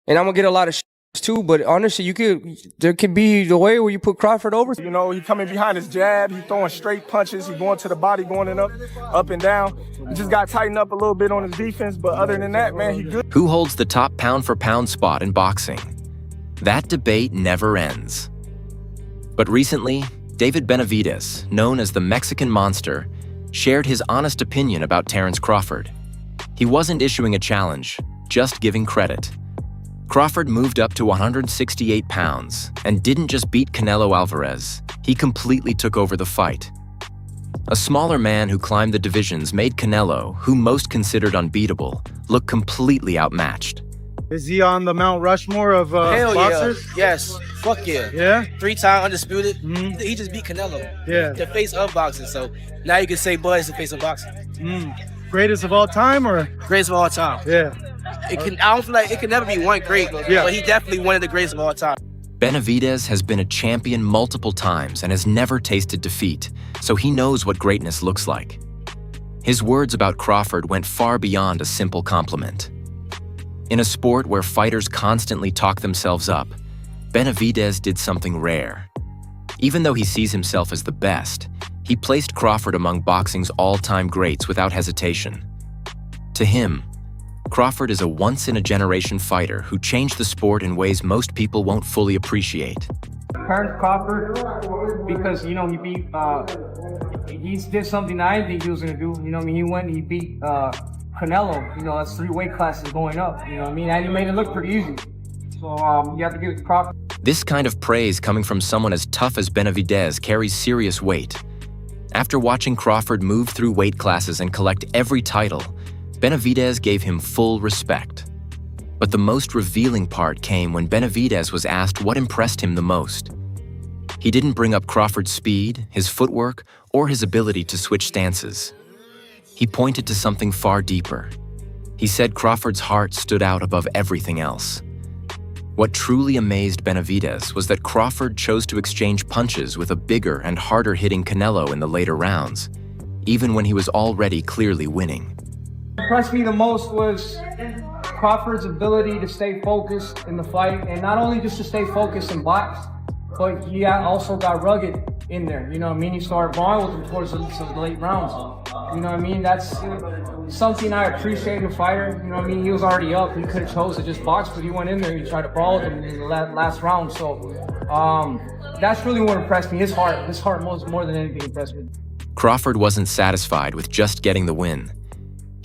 And I'm gonna get a lot of too, but honestly, there could be the way where you put Crawford over. You know, he coming behind his jab, he throwing straight punches, he going to the body, going in up and down. He just got to tighten up a little bit on his defense, but other than that, man, he good. Who holds the top pound-for-pound spot in boxing? That debate never ends. But recently, David Benavidez, known as the Mexican Monster, shared his honest opinion about Terence Crawford. He wasn't issuing a challenge, just giving credit. Crawford moved up to 168 pounds and didn't just beat Canelo Alvarez, he completely took over the fight. A smaller man who climbed the divisions made Canelo, who most considered unbeatable, look completely outmatched. Is he on the Mount Rushmore of Hell boxers? Yeah. Yes. Fuck yeah. Yeah? 3-time undisputed. He just beat Canelo. Yeah. The face of boxing. So now you can say Bud is the face of boxing. Greatest of all time, or? Greatest of all time. Yeah. I don't feel like it can never be one great, but he definitely one of the greatest of all time. Benavidez has been a champion multiple times and has never tasted defeat, so he knows what greatness looks like. His words about Crawford went far beyond a simple compliment. In a sport where fighters constantly talk themselves up, Benavidez did something rare. Even though he sees himself as the best, he placed Crawford among boxing's all-time greats without hesitation. To him, Crawford is a once-in-a-generation fighter who changed the sport in ways most people won't fully appreciate. Terence Crawford, because, you know, he beat, he did something I didn't think he was going to do. You know what I mean? He went and he beat Canelo. You know, that's 3 weight classes going up. You know what I mean? And he made it look pretty easy. So you have to give it to Crawford. This kind of praise coming from someone as tough as Benavidez carries serious weight. After watching Crawford move through weight classes and collect every title, Benavidez gave him full respect. But the most revealing part came when Benavidez was asked what impressed him the most. He didn't bring up Crawford's speed, his footwork, or his ability to switch stances. He pointed to something far deeper. He said Crawford's heart stood out above everything else. What truly amazed Benavidez was that Crawford chose to exchange punches with a bigger and harder-hitting Canelo in the later rounds, even when he was already clearly winning. What impressed me the most was Crawford's ability to stay focused in the fight, and not only just to stay focused and box, but he also got rugged in there. You know what I mean? He started brawling with him towards the late rounds. You know what I mean? That's something I appreciate in a fighter. You know what I mean? He was already up. He could have chose to just box, but he went in there and he tried to brawl with him in the last round. So that's really what impressed me. His heart more than anything impressed me. Crawford wasn't satisfied with just getting the win.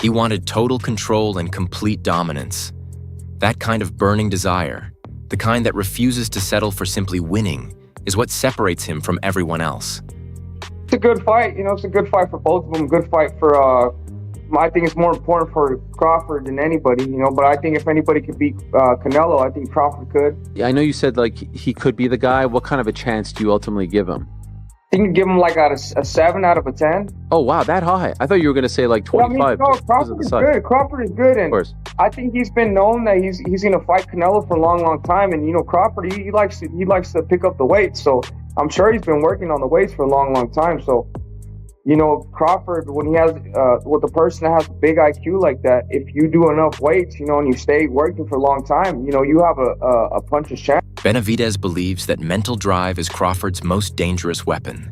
He wanted total control and complete dominance. That kind of burning desire, the kind that refuses to settle for simply winning, is what separates him from everyone else. It's a good fight, you know, it's a good fight for both of them. Good fight for, I think it's more important for Crawford than anybody, you know, but I think if anybody could beat Canelo, I think Crawford could. Yeah, I know you said, like, he could be the guy. What kind of a chance do you ultimately give him? I think you give him like a 7 out of a 10. Oh, wow, that high. I thought you were going to say like 25. I mean, no, Crawford is good. Crawford is good, and I think he's been known that he's going to fight Canelo for a long time. And you know, Crawford he likes to pick up the weight, so I'm sure he's been working on the weights for a long time. So, you know, Crawford, when he has with a person that has a big IQ like that, if you do enough weights, you know, and you stay working for a long time, you know, you have a puncher's chance. Benavidez believes that mental drive is Crawford's most dangerous weapon.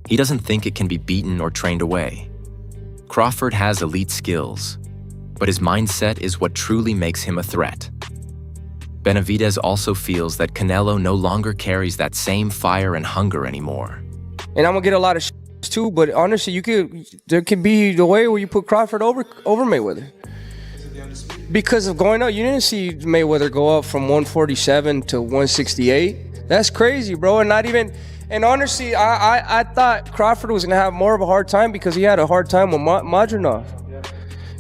He doesn't think it can be beaten or trained away. Crawford has elite skills, but his mindset is what truly makes him a threat. Benavidez also feels that Canelo no longer carries that same fire and hunger anymore. And I'm gonna get a lot of too, but honestly, there could be the way where you put Crawford over Mayweather. Because of going up, you didn't see Mayweather go up from 147 to 168. That's crazy, bro. And honestly, I thought Crawford was gonna have more of a hard time because he had a hard time with Madronov.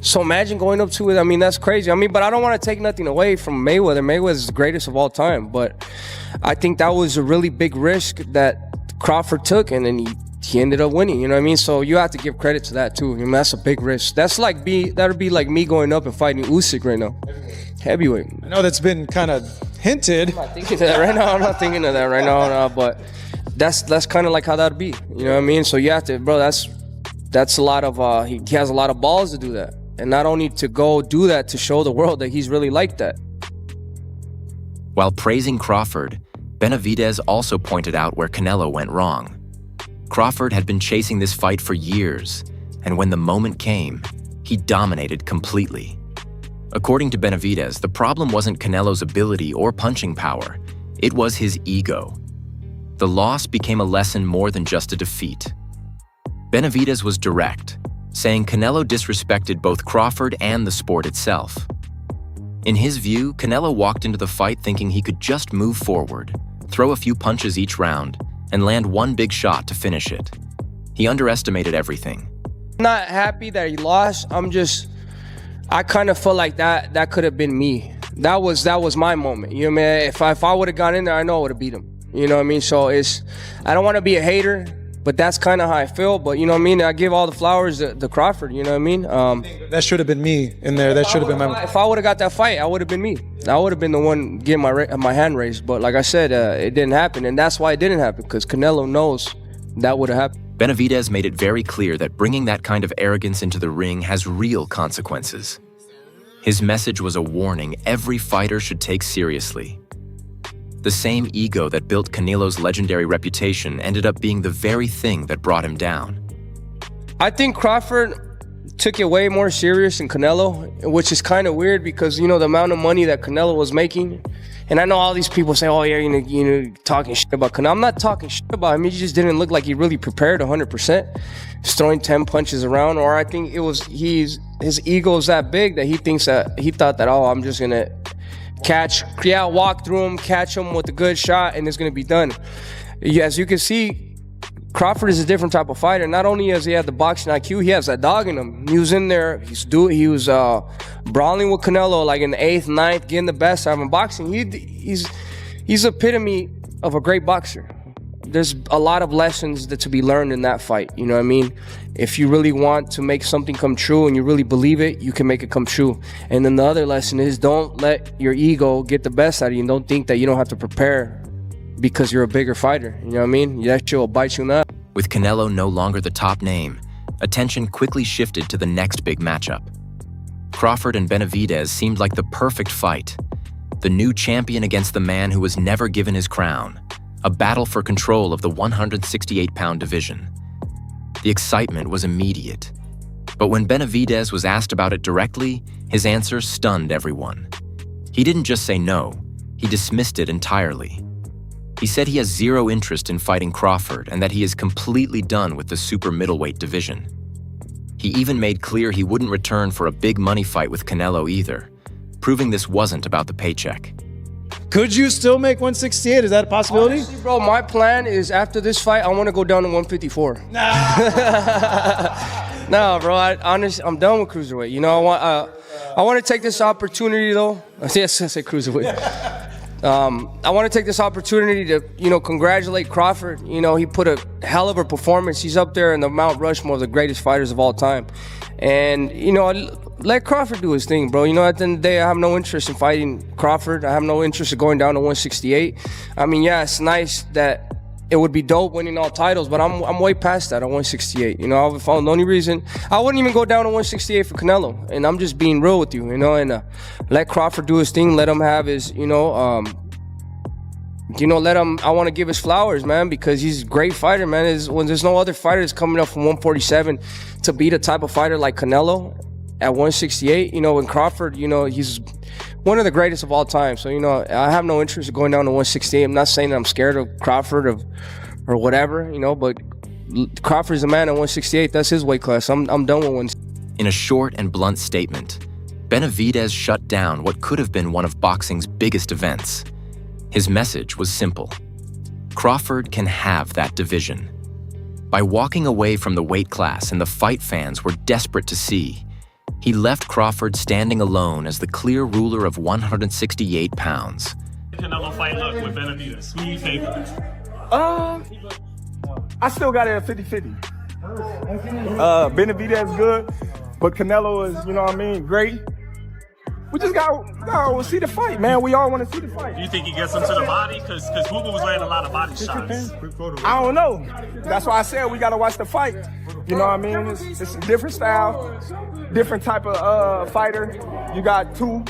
So imagine going up to it. I mean, that's crazy. I mean, but I don't want to take nothing away from Mayweather. Mayweather's the greatest of all time. But I think that was a really big risk that Crawford took, and then he ended up winning. You know what I mean? So you have to give credit to that too. I mean, that's a big risk. That'd be like me going up and fighting Usyk right now, heavyweight. I know that's been kind of hinted. I'm not thinking of that right now. I'm not thinking of that right now. No, but that's kind of like how that'd be. You know what I mean? So you have to, bro. That's a lot of. He has a lot of balls to do that. And not only to go do that to show the world that he's really like that. While praising Crawford, Benavidez also pointed out where Canelo went wrong. Crawford had been chasing this fight for years, and when the moment came, he dominated completely. According to Benavidez, the problem wasn't Canelo's ability or punching power, it was his ego. The loss became a lesson more than just a defeat. Benavidez was direct, saying Canelo disrespected both Crawford and the sport itself. In his view, Canelo walked into the fight thinking he could just move forward, throw a few punches each round, and land one big shot to finish it. He underestimated everything. I'm not happy that he lost. I kind of felt like that could have been me. That was my moment. You know what I mean? If I would have gone in there, I know I would have beat him. You know what I mean? So I don't want to be a hater, but that's kind of how I feel. But you know what I mean? I give all the flowers to Crawford. You know what I mean? That should have been me in there. That should have been my. If I would have got that fight, I would have been me. I would have been the one getting my hand raised. But like I said, it didn't happen, and that's why it didn't happen, because Canelo knows that would have happened. Benavidez made it very clear that bringing that kind of arrogance into the ring has real consequences. His message was a warning every fighter should take seriously. The same ego that built Canelo's legendary reputation ended up being the very thing that brought him down. I think Crawford took it way more serious than Canelo, which is kind of weird because, you know, the amount of money that Canelo was making. And I know all these people say, oh, yeah, you know, talking shit about Canelo. I'm not talking shit about him. He just didn't look like he really prepared 100%. He's throwing 10 punches around. Or I think it was his ego is that big that he thought that, oh, I'm just going to walk through him, catch him with a good shot, and it's going to be done. As you can see, Crawford is a different type of fighter. Not only has he had the boxing IQ, he has that dog in him. He was in there. He was brawling with Canelo like in the 8th, 9th, getting the best out of him. Boxing, he's epitome of a great boxer. There's a lot of lessons to be learned in that fight. You know what I mean? If you really want to make something come true and you really believe it, you can make it come true. And then the other lesson is, don't let your ego get the best out of you, and don't think that you don't have to prepare because you're a bigger fighter. You know what I mean? That shit will bite you in the ass. With Canelo no longer the top name, attention quickly shifted to the next big matchup. Crawford and Benavidez seemed like the perfect fight. The new champion against the man who was never given his crown. A battle for control of the 168-pound division. The excitement was immediate. But when Benavidez was asked about it directly, his answer stunned everyone. He didn't just say no, he dismissed it entirely. He said he has zero interest in fighting Crawford and that he is completely done with the super middleweight division. He even made clear he wouldn't return for a big money fight with Canelo either, proving this wasn't about the paycheck. Could you still make 168? Is that a possibility? Honestly, bro, my plan is after this fight, I want to go down to 154. No, bro, I'm done with cruiserweight. You know, I want to take this opportunity, though. Yes, I say cruiserweight. I want to take this opportunity to, you know, congratulate Crawford. You know, he put a hell of a performance. He's up there in the Mount Rushmore of the greatest fighters of all time. And, you know, let Crawford do his thing, bro. You know, at the end of the day, I have no interest in fighting Crawford. I have no interest in going down to 168. I mean, yeah, it's nice that it would be dope winning all titles, but I'm way past that on 168. You know, the only reason I wouldn't even go down to 168 for Canelo, and I'm just being real with you, you know, and let Crawford do his thing. Let him have his, let him. I want to give his flowers, man, because he's a great fighter, man. When there's no other fighter that's coming up from 147 to beat a type of fighter like Canelo at 168, you know, and Crawford, you know, he's one of the greatest of all time. So, you know, I have no interest in going down to 168. I'm not saying that I'm scared of Crawford or whatever, you know, but Crawford's a man at 168. That's his weight class. I'm done with one. In a short and blunt statement, Benavidez shut down what could have been one of boxing's biggest events. His message was simple. Crawford can have that division. By walking away from the weight class and the fight fans were desperate to see, he left Crawford standing alone as the clear ruler of 168 pounds. Canelo fight look with Benavidez. Who you favor? I still got it at 50-50. Benavidez good, but Canelo is, you know what I mean, great. We just gotta see the fight, man. We all want to see the fight. Do you think he gets him to the body? Because Hoover was landing a lot of body shots. I don't know. That's why I said we gotta watch the fight. You know what I mean? It's a different style, different type of fighter. You got two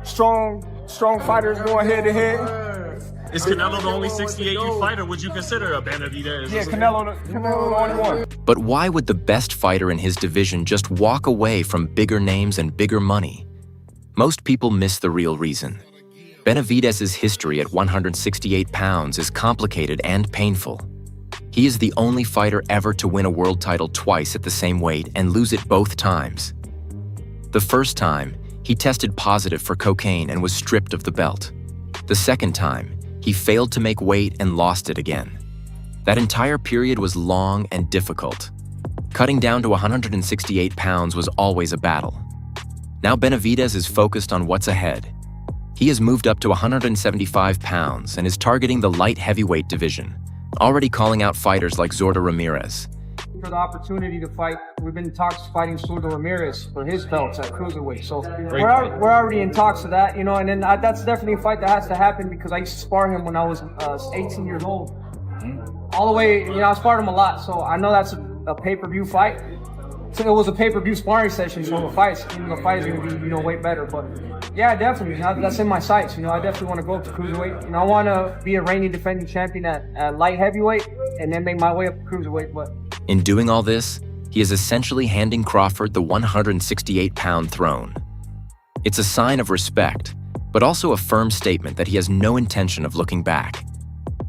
strong strong fighters going head to head. Is Canelo the only 68U fighter? Would you consider a Benavidez? Yeah, Canelo the only one. But why would the best fighter in his division just walk away from bigger names and bigger money? Most people miss the real reason. Benavidez's history at 168 pounds is complicated and painful. He is the only fighter ever to win a world title twice at the same weight and lose it both times. The first time, he tested positive for cocaine and was stripped of the belt. The second time, he failed to make weight and lost it again. That entire period was long and difficult. Cutting down to 168 pounds was always a battle. Now Benavidez is focused on what's ahead. He has moved up to 175 pounds and is targeting the light heavyweight division, already calling out fighters like Zorda Ramirez. For the opportunity to fight, we've been in talks fighting Zorda Ramirez for his belts at cruiserweight. So we're already in talks of that, you know. And then that's definitely a fight that has to happen because I used to spar him when I was 18 years old. All the way, you know, I sparred him a lot, so I know that's a pay-per-view fight. So it was a pay-per-view sparring session, so the fight is going to be, you know, way better. But yeah, definitely, that's in my sights. You know, I definitely want to go up to cruiserweight. You know, I want to be a reigning defending champion at light heavyweight and then make my way up to cruiserweight. But in doing all this, he is essentially handing Crawford the 168-pound throne. It's a sign of respect, but also a firm statement that he has no intention of looking back.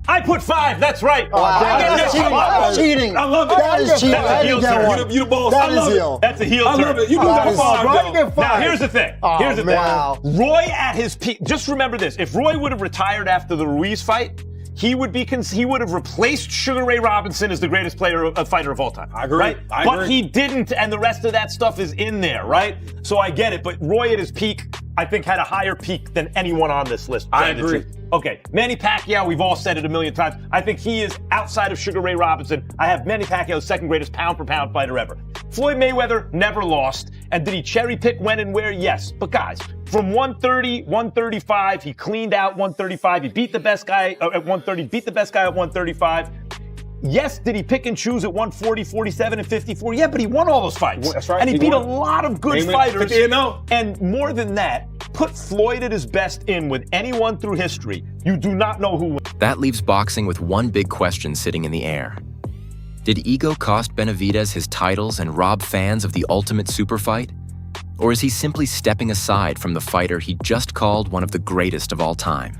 I put 5. That's right. That's cheating. I love it. That is cheating. That's a heel turn. You the boss. I love it. That's a heel turn. I love it. You do that 5. Now here's the thing. Here's the thing. Roy at his peak. Just remember this. If Roy would have retired after the Ruiz fight, he would have replaced Sugar Ray Robinson as the greatest fighter of all time. I agree. Right? But he didn't, and the rest of that stuff is in there, right? So I get it. But Roy at his peak, I think, had a higher peak than anyone on this list. I agree. Okay, Manny Pacquiao, we've all said it a million times. I think he is, outside of Sugar Ray Robinson, I have Manny Pacquiao's second greatest pound-for-pound fighter ever. Floyd Mayweather never lost. And did he cherry-pick when and where? Yes. But guys, from 130, 135, he cleaned out 135. He beat the best guy at 130, beat the best guy at 135. Yes, did he pick and choose at 140, 47, and 54? Yeah, but he won all those fights. That's right. And he beat a lot of good fighters. And more than that, put Floyd at his best with anyone through history. You do not know who wins. That leaves boxing with one big question sitting in the air. Did ego cost Benavidez his titles and rob fans of the ultimate super fight? Or is he simply stepping aside from the fighter he just called one of the greatest of all time?